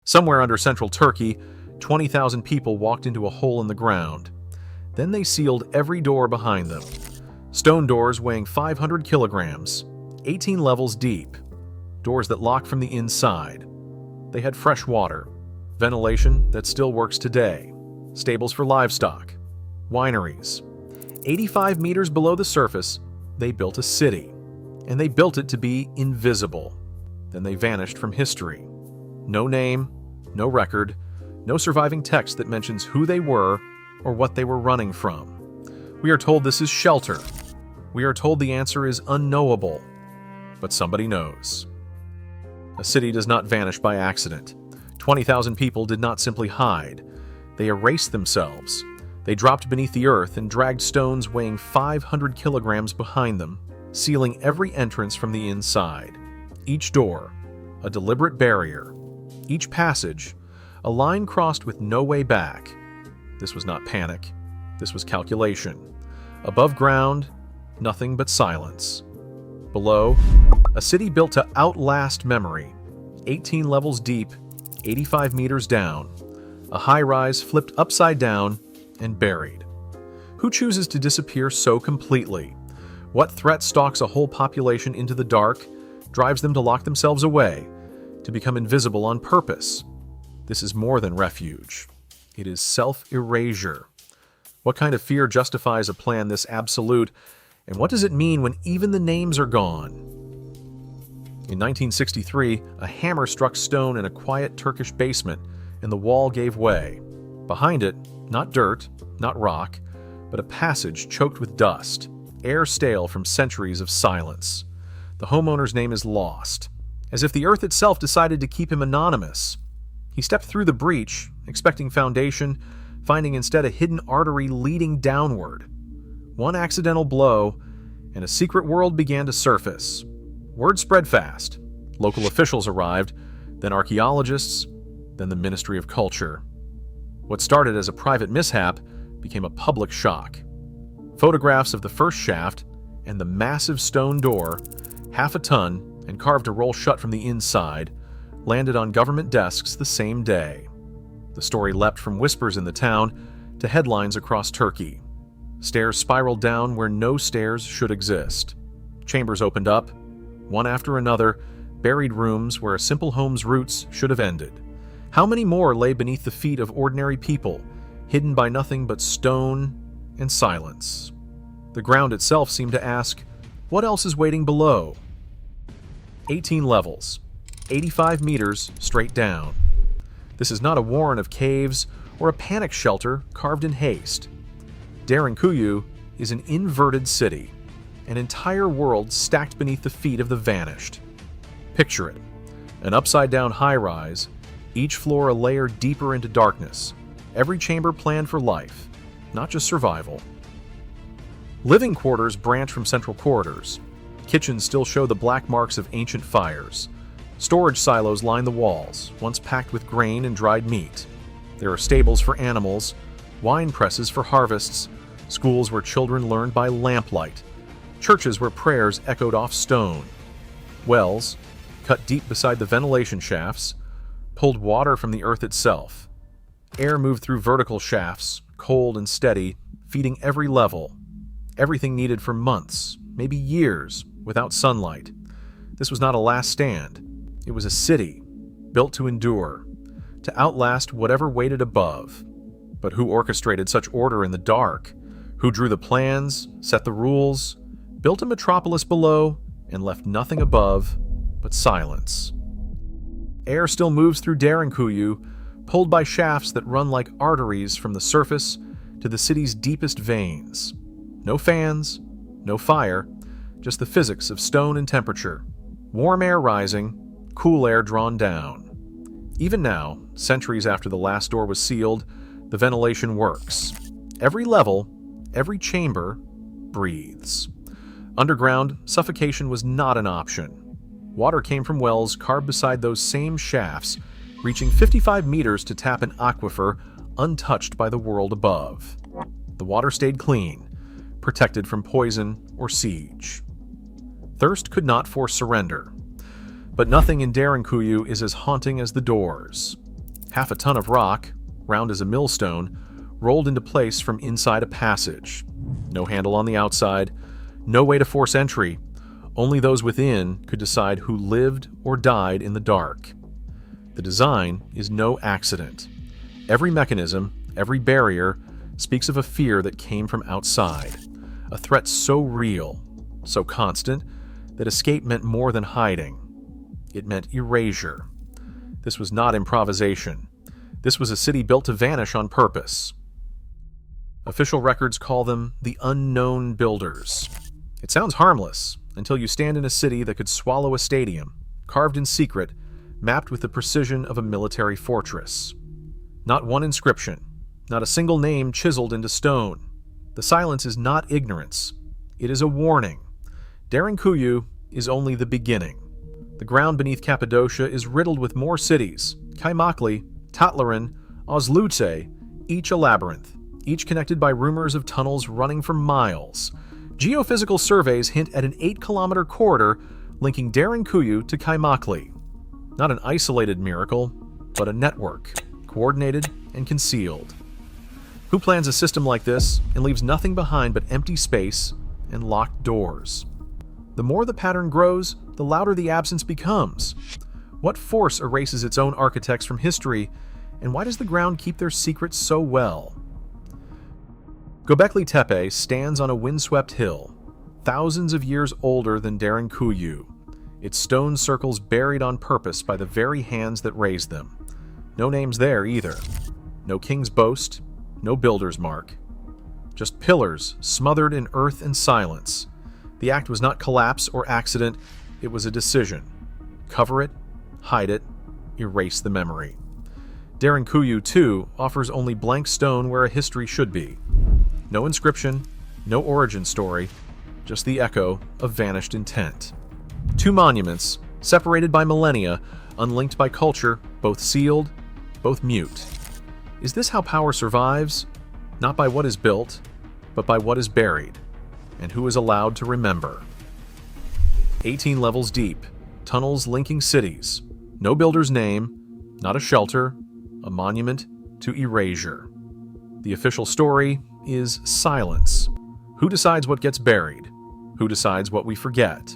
Somewhere under central Turkey, 20,000 people walked into a hole in the ground. Then they sealed every door behind them. Stone doors weighing 500 kilograms, 18 levels deep. Doors that locked from the inside. They had fresh water, ventilation that still works today, stables for livestock, wineries. 85 meters below the surface, they built a city. And they built it to be invisible. Then they vanished from history. No name, no record, no surviving text that mentions who they were or what they were running from. We are told this is shelter. We are told the answer is unknowable. But somebody knows. A city does not vanish by accident. 20,000 people did not simply hide. They erased themselves. They dropped beneath the earth and dragged stones weighing 500 kilograms behind them, sealing every entrance from the inside. Each door, a deliberate barrier. Each passage, a line crossed with no way back. This was not panic. This was calculation. Above ground, nothing but silence. Below, a city built to outlast memory. 18 levels deep, 85 meters down. A high-rise flipped upside down and buried. Who chooses to disappear so completely? What threat stalks a whole population into the dark, drives them to lock themselves away, to become invisible on purpose? This is more than refuge. It is self-erasure. What kind of fear justifies a plan this absolute, and what does it mean when even the names are gone? In 1963, a hammer struck stone in a quiet Turkish basement, and the wall gave way. Behind it, not dirt, not rock, but a passage choked with dust, air stale from centuries of silence. The homeowner's name is lost, as if the earth itself decided to keep him anonymous. He stepped through the breach, expecting foundation, finding instead a hidden artery leading downward. One accidental blow, and a secret world began to surface. Word spread fast. Local officials arrived, then archaeologists, then the Ministry of Culture. What started as a private mishap became a public shock. Photographs of the first shaft and the massive stone door, half a ton and carved to roll shut from the inside, landed on government desks the same day. The story leapt from whispers in the town to headlines across Turkey. Stairs spiraled down where no stairs should exist. Chambers opened up, one after another, buried rooms where a simple home's roots should have ended. How many more lay beneath the feet of ordinary people, hidden by nothing but stone and silence? The ground itself seemed to ask, what else is waiting below? 18 levels, 85 meters straight down. This is not a warren of caves or a panic shelter carved in haste. Derinkuyu is an inverted city, an entire world stacked beneath the feet of the vanished. Picture it, an upside-down high-rise, each floor a layer deeper into darkness, every chamber planned for life, not just survival. Living quarters branch from central corridors. Kitchens still show the black marks of ancient fires. Storage silos line the walls, once packed with grain and dried meat. There are stables for animals, wine presses for harvests, schools where children learned by lamplight, churches where prayers echoed off stone. Wells, cut deep beside the ventilation shafts, pulled water from the earth itself. Air moved through vertical shafts, cold and steady, feeding every level. Everything needed for months, maybe years, without sunlight. This was not a last stand. It was a city, built to endure, to outlast whatever waited above. But who orchestrated such order in the dark? Who drew the plans, set the rules, built a metropolis below, and left nothing above but silence? Air still moves through Derinkuyu, pulled by shafts that run like arteries from the surface to the city's deepest veins. No fans, no fire, just the physics of stone and temperature. Warm air rising, cool air drawn down. Even now, centuries after the last door was sealed, the ventilation works. Every level, every chamber, breathes. Underground, suffocation was not an option. Water came from wells carved beside those same shafts, reaching 55 meters to tap an aquifer untouched by the world above. The water stayed clean, protected from poison or siege. Thirst could not force surrender. But nothing in Derinkuyu is as haunting as the doors. half a ton of rock, round as a millstone, rolled into place from inside a passage. No handle on the outside, no way to force entry. Only those within could decide who lived or died in the dark. The design is no accident. Every mechanism, every barrier, speaks of a fear that came from outside. A threat so real, so constant, that escape meant more than hiding. It meant erasure. This was not improvisation. This was a city built to vanish on purpose. Official records call them the unknown builders. It sounds harmless until you stand in a city that could swallow a stadium, carved in secret, mapped with the precision of a military fortress. Not one inscription, not a single name chiseled into stone. The silence is not ignorance. It is a warning. Derinkuyu is only the beginning. The ground beneath Cappadocia is riddled with more cities, Kaimakli, Tatlarin, Ozlute, each a labyrinth, each connected by rumors of tunnels running for miles. Geophysical surveys hint at an 8-kilometer corridor linking Derinkuyu to Kaimakli. Not an isolated miracle, but a network, coordinated and concealed. Who plans a system like this and leaves nothing behind but empty space and locked doors? The more the pattern grows, the louder the absence becomes. What force erases its own architects from history, and why does the ground keep their secrets so well? Göbekli Tepe stands on a windswept hill, thousands of years older than Derinkuyu, its stone circles buried on purpose by the very hands that raised them. No names there either. No king's boast, no builder's mark. Just pillars smothered in earth and silence. The act was not collapse or accident, it was a decision. Cover it, hide it, erase the memory. Derinkuyu, too, offers only blank stone where a history should be. No inscription, no origin story, just the echo of vanished intent. 2 monuments, separated by millennia, unlinked by culture, both sealed, both mute. Is this how power survives? Not by what is built, but by what is buried, and who is allowed to remember. 18 levels deep, tunnels linking cities, no builder's name, not a shelter, a monument to erasure. The official story is silence. Who decides what gets buried? Who decides what we forget?